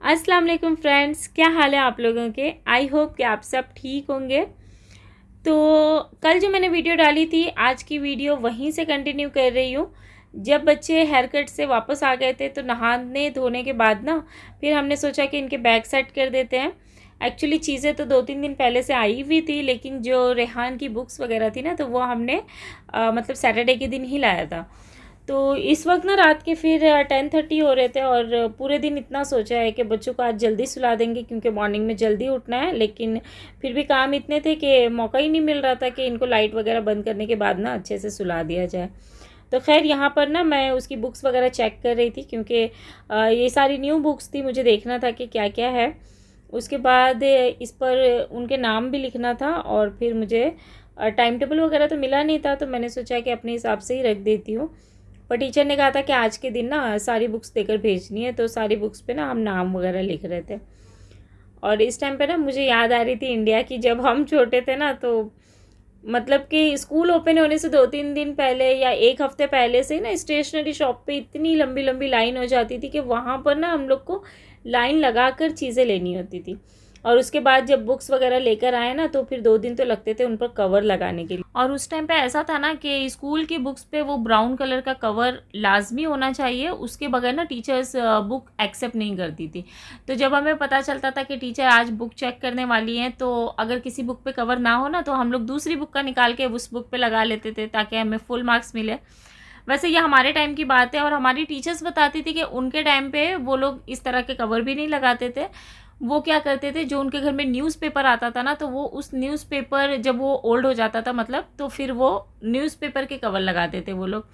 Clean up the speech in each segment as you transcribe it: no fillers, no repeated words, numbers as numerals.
अस्सलाम वालेकुम फ्रेंड्स, क्या हाल है आप लोगों के। आई होप कि आप सब ठीक होंगे। तो कल जो मैंने वीडियो डाली थी, आज की वीडियो वहीं से कंटिन्यू कर रही हूँ। जब बच्चे हेयर कट से वापस आ गए थे तो नहाने धोने के बाद ना फिर हमने सोचा कि इनके बैग सेट कर देते हैं। एक्चुअली चीज़ें तो 2-3 दिन पहले से आई हुई थी, लेकिन जो रेहान की बुक्स वगैरह थी ना, तो वो हमने मतलब सैटरडे के दिन ही लाया था। तो इस वक्त ना रात के फिर 10:30 हो रहे थे और पूरे दिन इतना सोचा है कि बच्चों को आज जल्दी सुला देंगे क्योंकि मॉर्निंग में जल्दी उठना है, लेकिन फिर भी काम इतने थे कि मौका ही नहीं मिल रहा था कि इनको लाइट वगैरह बंद करने के बाद ना अच्छे से सुला दिया जाए। तो खैर यहाँ पर ना मैं उसकी बुक्स वगैरह चेक कर रही थी क्योंकि ये सारी न्यू बुक्स थी, मुझे देखना था कि क्या क्या है। उसके बाद इस पर उनके नाम भी लिखना था और फिर मुझे टाइम टेबल वगैरह तो मिला नहीं था, तो मैंने सोचा कि अपने हिसाब से ही रख देती हूँ। पर टीचर ने कहा था कि आज के दिन ना सारी बुक्स देकर भेजनी है, तो सारी बुक्स पे ना हम नाम वगैरह लिख रहे थे। और इस टाइम पे ना मुझे याद आ रही थी इंडिया की, जब हम छोटे थे ना, तो मतलब कि स्कूल ओपन होने से 2-3 दिन पहले या एक हफ्ते पहले से ना स्टेशनरी शॉप पे इतनी लंबी लंबी लाइन हो जाती थी कि वहाँ पर ना हम लोग को लाइन लगा कर चीज़ें लेनी होती थी। और उसके बाद जब बुक्स वगैरह लेकर आए ना, तो फिर 2 दिन तो लगते थे उन पर कवर लगाने के लिए। और उस टाइम पे ऐसा था ना कि स्कूल की बुक्स पे वो ब्राउन कलर का कवर लाजमी होना चाहिए, उसके बगैर ना टीचर्स बुक एक्सेप्ट नहीं करती थी। तो जब हमें पता चलता था कि टीचर आज बुक चेक करने वाली हैं, तो अगर किसी बुक पे कवर ना हो ना, तो हम लोग दूसरी बुक का निकाल के उस बुक पे लगा लेते थे ताकि हमें फुल मार्क्स मिले। वैसे ये हमारे टाइम की बात है और हमारी टीचर्स बताती थी कि उनके टाइम पे वो लोग इस तरह के कवर भी नहीं लगाते थे। वो क्या करते थे, जो उनके घर में न्यूज़पेपर आता था ना, तो वो उस न्यूज़पेपर जब वो ओल्ड हो जाता था मतलब, तो फिर वो न्यूज़पेपर के कवर लगाते थे वो लोग।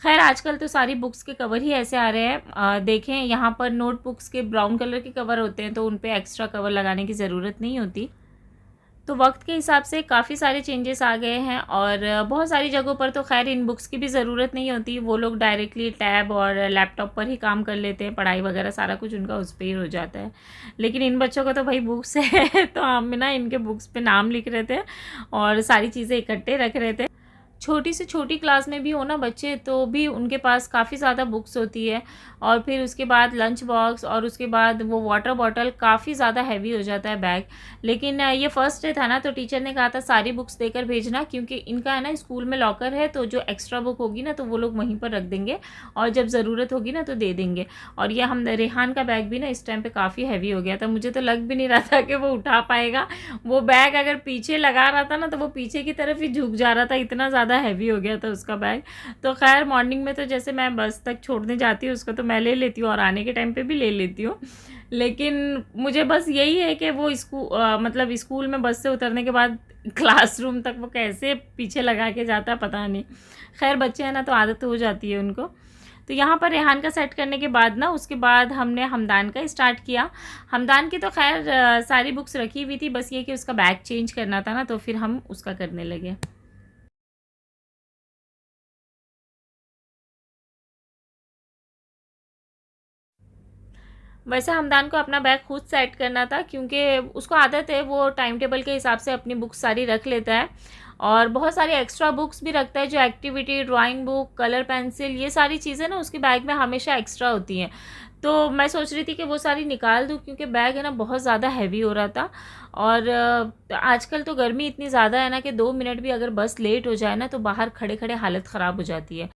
खैर आजकल तो सारी बुक्स के कवर ही ऐसे आ रहे हैं। देखें यहाँ पर नोटबुक्स के ब्राउन कलर के कवर होते हैं, तो उन पे एक्स्ट्रा कवर लगाने की ज़रूरत नहीं होती। तो वक्त के हिसाब से काफ़ी सारे चेंजेस आ गए हैं और बहुत सारी जगहों पर तो खैर इन बुक्स की भी ज़रूरत नहीं होती, वो लोग डायरेक्टली टैब और लैपटॉप पर ही काम कर लेते हैं, पढ़ाई वगैरह सारा कुछ उनका उस पर ही हो जाता है। लेकिन इन बच्चों का तो भाई बुक्स है तो हम ना इनके बुक्स पे नाम लिख रहे थे और सारी चीज़ें इकट्ठे रख रहे थे। छोटी से छोटी क्लास में भी हो ना बच्चे, तो भी उनके पास काफ़ी ज़्यादा बुक्स होती है। और फिर उसके बाद लंच बॉक्स और उसके बाद वो वाटर बॉटल, काफ़ी ज़्यादा हैवी हो जाता है बैग। लेकिन ये फर्स्ट डे था ना, तो टीचर ने कहा था सारी बुक्स देकर भेजना, क्योंकि इनका है ना स्कूल में लॉकर है, तो जो एक्स्ट्रा बुक होगी ना तो वो लोग वहीं पर रख देंगे और जब ज़रूरत होगी ना तो दे देंगे। और ये हम रेहान का बैग भी ना इस टाइम पे काफ़ी हैवी हो गया था, मुझे तो लग भी नहीं रहा था कि वो उठा पाएगा। वो बैग अगर पीछे लगा रहा था ना, तो वो पीछे की तरफ ही झुक जा रहा था, इतना ज़्यादा हैवी हो गया था उसका बैग। तो खैर मॉर्निंग में तो जैसे मैं बस तक छोड़ने जाती हूँ उसको, तो मैं ले लेती हूँ और आने के टाइम पे भी ले लेती हूँ। लेकिन मुझे बस यही है कि वो मतलब स्कूल में बस से उतरने के बाद क्लासरूम तक वो कैसे पीछे लगा के जाता है पता नहीं। खैर बच्चे हैं ना, तो आदत हो जाती है उनको। तो यहाँ पर रेहान का सेट करने के बाद ना, उसके बाद हमने हमदान का स्टार्ट किया। हमदान की तो खैर सारी बुक्स रखी हुई थी, बस ये कि उसका बैग चेंज करना था ना, तो फिर हम उसका करने लगे। वैसे हमदान को अपना बैग खुद सेट करना था, क्योंकि उसको आदत है, वो टाइम टेबल के हिसाब से अपनी बुक्स सारी रख लेता है और बहुत सारी एक्स्ट्रा बुक्स भी रखता है, जो activity, drawing book, colour pencil, ये सारी चीज़ें ना उसके बैग में हमेशा एक्स्ट्रा होती हैं। तो मैं सोच रही थी कि वो सारी निकाल दूँ, क्योंकि बैग है ना बहुत ज़्यादा हैवी हो रहा था। और आजकल तो गर्मी इतनी ज़्यादा है ना कि 2 मिनट भी अगर बस लेट हो जाए ना, तो बाहर खड़े खड़े हालत ख़राब हो जाती है।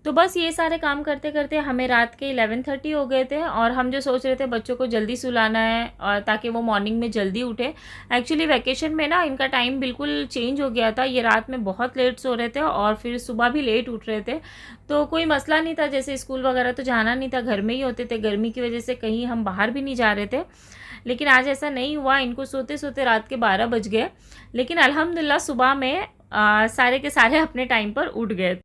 तो बस ये सारे काम करते करते हमें रात के 11:30 हो गए थे और हम जो सोच रहे थे बच्चों को जल्दी सुलाना है और ताकि वो मॉर्निंग में जल्दी उठे। एक्चुअली वैकेशन में ना इनका टाइम बिल्कुल चेंज हो गया था, ये रात में बहुत लेट सो रहे थे और फिर सुबह भी लेट उठ रहे थे। तो कोई मसला नहीं था, जैसे स्कूल वगैरह तो जाना नहीं था, घर में ही होते थे, गर्मी की वजह से कहीं हम बाहर भी नहीं जा रहे थे। लेकिन आज ऐसा नहीं हुआ, इनको सोते सोते रात के 12 बज गए। लेकिन अल्हम्दुलिल्लाह सुबह में सारे के सारे अपने टाइम पर उठ गए।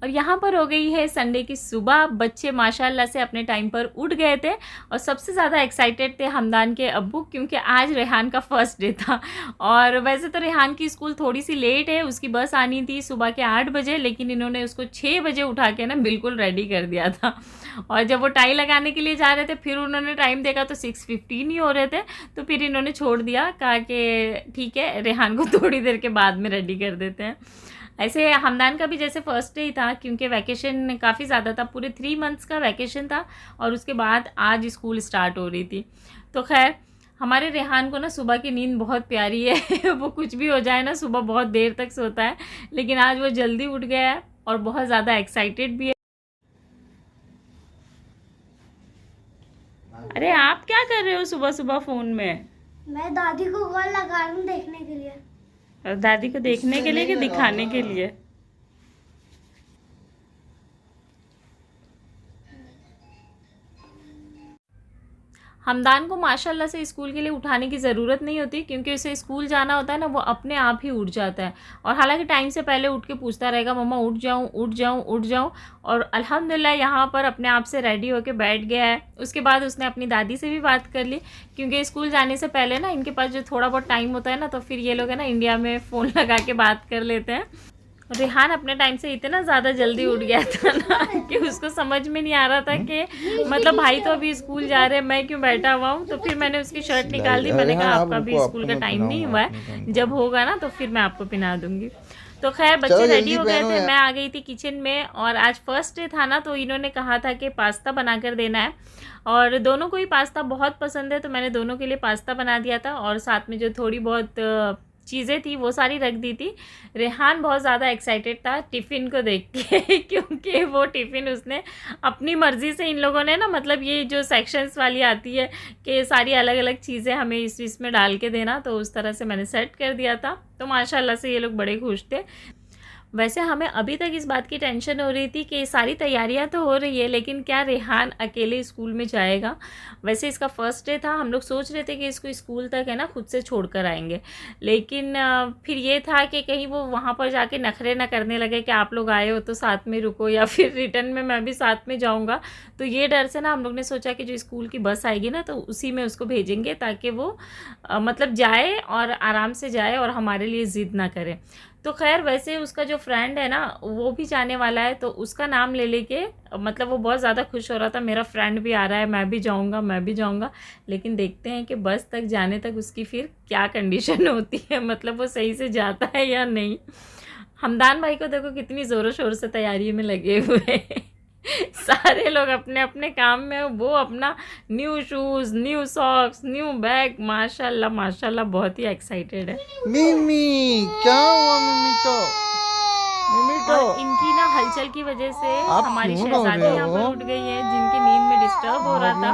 और यहाँ पर हो गई है संडे की सुबह, बच्चे माशाल्लाह से अपने टाइम पर उठ गए थे और सबसे ज़्यादा एक्साइटेड थे हमदान के अब्बू, क्योंकि आज रेहान का फर्स्ट डे था। और वैसे तो रेहान की स्कूल थोड़ी सी लेट है, उसकी बस आनी थी सुबह के 8 बजे, लेकिन इन्होंने उसको 6 बजे उठा के ना बिल्कुल रेडी कर दिया था। और जब वो टाई लगाने के लिए जा रहे थे, फिर उन्होंने टाइम देखा तो 6:15 ही हो रहे थे, तो फिर इन्होंने छोड़ दिया, कहा कि ठीक है रेहान को थोड़ी देर के बाद में रेडी कर देते हैं। ऐसे हमदान का भी जैसे फर्स्ट डे ही था, क्योंकि वैकेशन काफ़ी ज़्यादा था, पूरे 3 मंथ्स का वैकेशन था और उसके बाद आज स्कूल स्टार्ट हो रही थी। तो खैर हमारे रेहान को ना सुबह की नींद बहुत प्यारी है वो कुछ भी हो जाए ना सुबह बहुत देर तक सोता है, लेकिन आज वो जल्दी उठ गया है और बहुत ज़्यादा एक्साइटेड भी है। अरे आप क्या कर रहे हो सुबह सुबह फ़ोन में? मैं दादी को कॉल लगा रही हूँ देखने के लिए। और दादी को देखने के लिए कि दिखाने के लिए? हमदान को माशाल्लाह से स्कूल के लिए उठाने की ज़रूरत नहीं होती, क्योंकि उसे स्कूल जाना होता है ना, वो अपने आप ही उठ जाता है। और हालांकि टाइम से पहले उठ के पूछता रहेगा मम्मा उठ जाऊं उठ जाऊं उठ जाऊं, और अल्हम्दुलिल्लाह यहाँ पर अपने आप से रेडी होके बैठ गया है। उसके बाद उसने अपनी दादी से भी बात कर ली, क्योंकि स्कूल जाने से पहले ना इनके पास जो थोड़ा बहुत टाइम होता है ना, तो फिर ये लोग है ना इंडिया में फ़ोन लगा के बात कर लेते हैं। रेहान अपने टाइम से इतना ज़्यादा जल्दी उठ गया था ना कि उसको समझ में नहीं आ रहा था कि मतलब भाई तो अभी स्कूल जा रहे हैं, मैं क्यों बैठा हुआ हूँ। तो फिर मैंने उसकी शर्ट निकाल दी, मैंने कहा आपका अभी स्कूल का टाइम नहीं हुआ है, जब होगा ना तो फिर मैं आपको पहना दूँगी। तो खैर बच्चे रेडी हो गए थे, मैं आ गई थी किचन में। और आज फर्स्ट डे था ना, तो इन्होंने कहा था कि पास्ता बना कर देना है, और दोनों को ही पास्ता बहुत पसंद है, तो मैंने दोनों के लिए पास्ता बना दिया था। और साथ में जो थोड़ी बहुत चीज़ें थी वो सारी रख दी थी। रेहान बहुत ज़्यादा एक्साइटेड था टिफ़िन को देख के क्योंकि वो टिफ़िन उसने अपनी मर्ज़ी से, इन लोगों ने ना मतलब ये जो सेक्शंस वाली आती है कि सारी अलग अलग चीज़ें हमें इसमें डाल के देना, तो उस तरह से मैंने सेट कर दिया था। तो माशाल्लाह से ये लोग बड़े खुश थे। वैसे हमें अभी तक इस बात की टेंशन हो रही थी कि सारी तैयारियां तो हो रही है, लेकिन क्या रेहान अकेले स्कूल में जाएगा। वैसे इसका फर्स्ट डे था, हम लोग सोच रहे थे कि इसको स्कूल तक है ना खुद से छोड़ कर आएंगे, लेकिन फिर ये था कि कहीं वो वहाँ पर जाके नखरे ना करने लगे कि आप लोग आए हो तो साथ में रुको, या फिर रिटर्न में मैं भी साथ में जाऊँगा। तो ये डर से ना हम लोग ने सोचा कि जो स्कूल की बस आएगी ना, तो उसी में उसको भेजेंगे, ताकि वो मतलब जाए और आराम से जाए और हमारे लिए ज़िद ना करे। तो खैर वैसे उसका जो फ्रेंड है ना वो भी जाने वाला है, तो उसका नाम ले लेके मतलब वो बहुत ज़्यादा खुश हो रहा था, मेरा फ्रेंड भी आ रहा है, मैं भी जाऊंगा मैं भी जाऊंगा। लेकिन देखते हैं कि बस तक जाने तक उसकी फिर क्या कंडीशन होती है, मतलब वो सही से जाता है या नहीं। हमदान भाई को देखो कितनी ज़ोरों शोर से तैयारी में लगे हुए हैं सारे लोग अपने अपने काम में, वो अपना new shoes, new socks, new bag, माशाल्लाह माशाल्लाह बहुत ही एक्साइटेड है। मिमी क्या हुआ मिमी तो? और इनकी ना हलचल की वजह से हमारी शहजादी यहाँ पर उठ गई है, जिनकी नींद में डिस्टर्ब हो रहा था।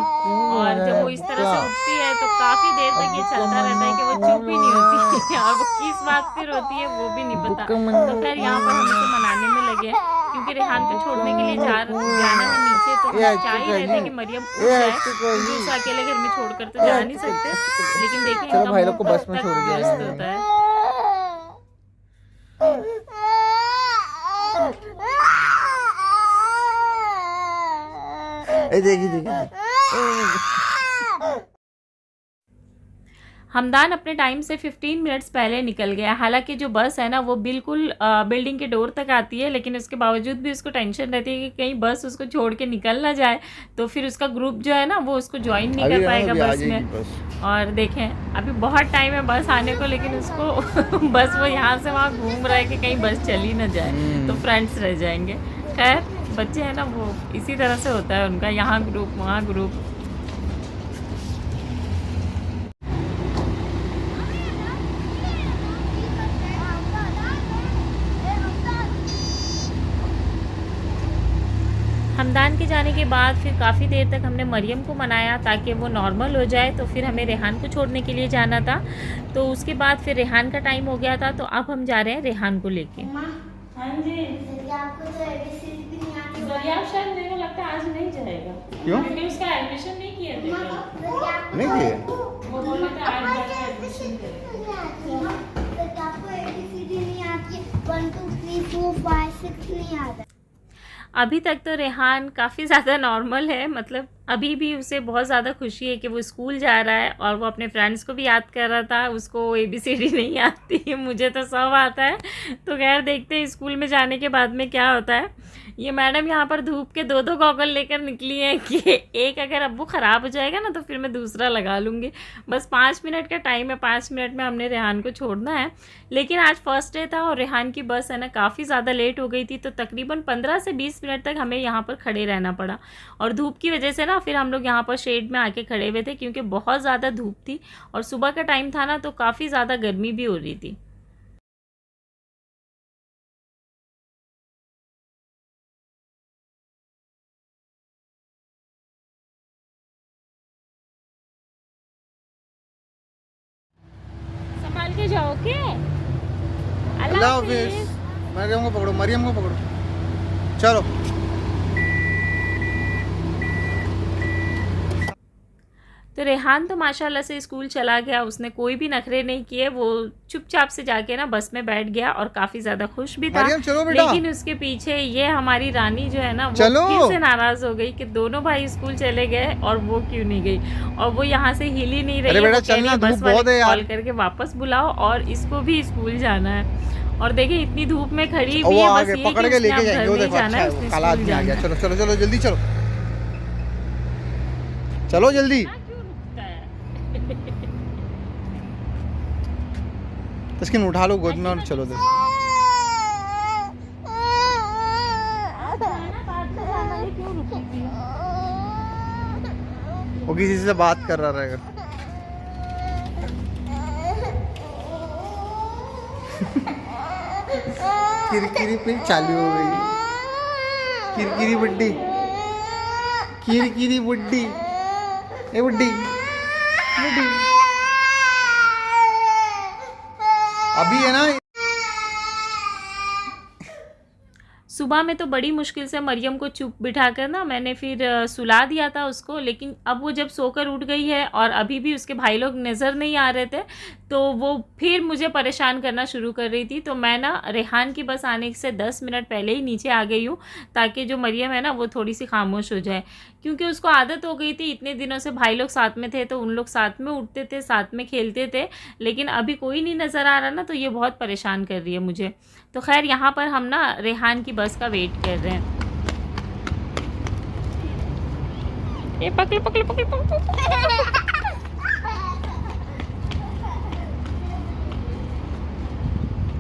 और जब वो इस तरह से उठती है तो काफ़ी देर तक ये चलता रहता है कि वो चुप ही नहीं होती और वो किस बात पर रोती है वो भी नहीं पता। तो खैर यहाँ पर हम इसे मनाने में लगे, क्योंकि रेहान को छोड़ने के लिए जाना है नीचे, तो हम चाह ही रहे थे कि मरियम उठ जाए, क्योंकि उसे अकेले घर में छोड़कर तो जा नहीं सकते। लेकिन देखें इनका भाई लोग को बस में तक छोड़ दिया दुरुस्त होता है। देखिए हमदान अपने टाइम से 15 मिनट्स पहले निकल गया। हालांकि जो बस है ना वो बिल्कुल बिल्डिंग के डोर तक आती है, लेकिन उसके बावजूद भी उसको टेंशन रहती है कि कहीं बस उसको छोड़ के निकल ना जाए, तो फिर उसका ग्रुप जो है ना वो उसको ज्वाइन नहीं कर पाएगा बस में। और देखें अभी बहुत टाइम है बस आने को, लेकिन उसको बस वो यहाँ से वहाँ घूम रहा है कि कहीं बस चली ना जाए तो फ्रेंड्स रह जाएंगे। खैर बच्चे हैं ना वो इसी तरह से होता है उनका, यहाँ ग्रुप वहाँ ग्रुप। हमदान के जाने के बाद फिर काफ़ी देर तक हमने मरियम को मनाया ताकि वो नॉर्मल हो जाए, तो फिर हमें रेहान को छोड़ने के लिए जाना था। तो उसके बाद फिर रेहान का टाइम हो गया था, तो अब हम जा रहे हैं रेहान को लेके। हाँ जी शायद मेरे को लगता है आज नहीं जाएगा। क्यों? क्योंकि उसका एडमिशन नहीं किया था। नहीं किया? वो बोल रहा था आज जाके एडमिशन करेगा। 1 2 3 4 5 6 नहीं आता। अभी तक तो रेहान काफ़ी ज़्यादा नॉर्मल है, मतलब अभी भी उसे बहुत ज़्यादा खुशी है कि वो स्कूल जा रहा है और वो अपने फ्रेंड्स को भी याद कर रहा था। उसको ABCD नहीं आती, मुझे तो सब आता है। तो खैर देखते हैं स्कूल में जाने के बाद में क्या होता है। ये मैडम यहाँ पर धूप के 2 गॉगल लेकर निकली हैं कि एक अगर अब वो ख़राब हो जाएगा ना तो फिर मैं दूसरा लगा लूँगी। बस 5 मिनट का टाइम है, 5 मिनट में हमने रेहान को छोड़ना है। लेकिन आज फर्स्ट डे था और रेहान की बस है ना काफ़ी ज़्यादा लेट हो गई थी, तो तकरीबन 15 से 20 मिनट तक हमें यहाँ पर खड़े रहना पड़ा। और धूप की वजह से ना फिर हम लोग यहाँ पर शेड में आके खड़े हुए थे, क्योंकि बहुत ज़्यादा धूप थी और सुबह का टाइम था ना, तो काफ़ी ज़्यादा गर्मी भी हो रही थी। संभाल के जाओ के। अल्लाह हाफिज। मरियम को पकड़ो, मरियम को पकड़ो, चलो। तो रेहान तो माशाल्लाह से स्कूल चला गया, उसने कोई भी नखरे नहीं किए। वो चुपचाप से जाके ना बस में बैठ गया और काफ़ी ज़्यादा खुश भी था। मरियम चलो बेटा। लेकिन उसके पीछे ये हमारी रानी जो है ना, वो चलो। फिर से नाराज़ हो गई कि दोनों भाई स्कूल चले गए और वो क्यों नहीं गई। और वो यहाँ से हिल ही नहीं रही है। बेटा वो कह रही है चलना, बस धूप बहुत है वाले यार। कॉल करके वापस बुलाओ और इसको भी स्कूल जाना है। और देखिए इतनी धूप में खड़ी हुई वो है, बस आगे ये पकड़ कि के उसने लेके अब जाएंगे। घर वो नहीं देखो जाना अच्छा है, है, उसने वो काला स्कूल आदमी आ गया। जाना है। चलो चलो चलो जल्दी चलो, चलो जल्दी। तस्किन उठा लो गोद में और चलो दे। वो किसी से बात कर रहा रहेगा। किरकिरी फिर चालू हो गई। किरकिरी बुड्ढी, किरकिरी बुड्ढी, ए बुड्ढी बुड्ढी। अभी है ना। सुबह में तो बड़ी मुश्किल से मरियम को चुप बिठाकर ना मैंने फिर सुला दिया था उसको। लेकिन अब वो जब सोकर उठ गई है और अभी भी उसके भाई लोग नज़र नहीं आ रहे थे, तो वो फिर मुझे परेशान करना शुरू कर रही थी। तो मैं ना रेहान की बस आने से 10 मिनट पहले ही नीचे आ गई हूँ, ताकि जो मरियम है ना वो थोड़ी सी खामोश हो जाए। क्योंकि उसको आदत हो गई थी, इतने दिनों से भाई लोग साथ में थे तो उन लोग साथ में उठते थे, साथ में खेलते थे। लेकिन अभी कोई नहीं नज़र आ रहा ना, तो ये बहुत परेशान कर रही है मुझे। तो खैर यहाँ पर हम ना रेहान की बस का वेट कर रहे हैं। ये पकड़ पकड़ पकड़ पकड़।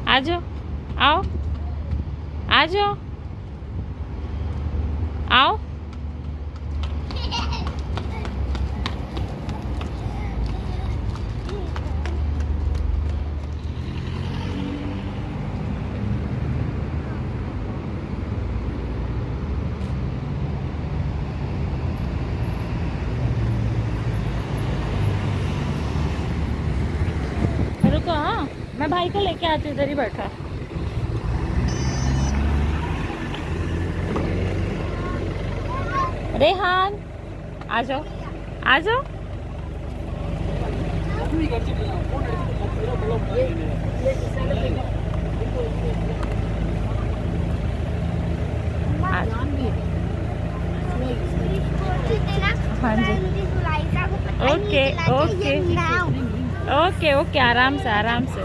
आ जाओ, आओ, आ जाओ, आओ। रुको, हाँ मैं भाई को लेके आती हूँ, इधर ही बैठा। रेहान आ जाओ, आ जाओ। हाँ जी, ओके ओके ओके ओके, आराम से आराम से।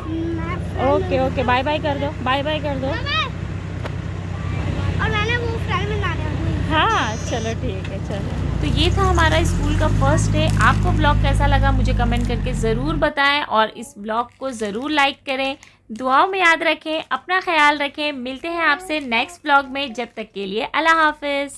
ओके ओके, बाय बाय कर दो, बाय बाय कर दो। और मैंने वो फ्रेंड में गाने हाँ चलो ठीक है, चलो। तो ये था हमारा स्कूल का फर्स्ट डे। आपको व्लॉग कैसा लगा मुझे कमेंट करके ज़रूर बताएं और इस व्लॉग को ज़रूर लाइक करें। दुआओं में याद रखें, अपना ख्याल रखें। मिलते हैं आपसे नेक्स्ट व्लॉग में, जब तक के लिए अल्लाह हाफिज़।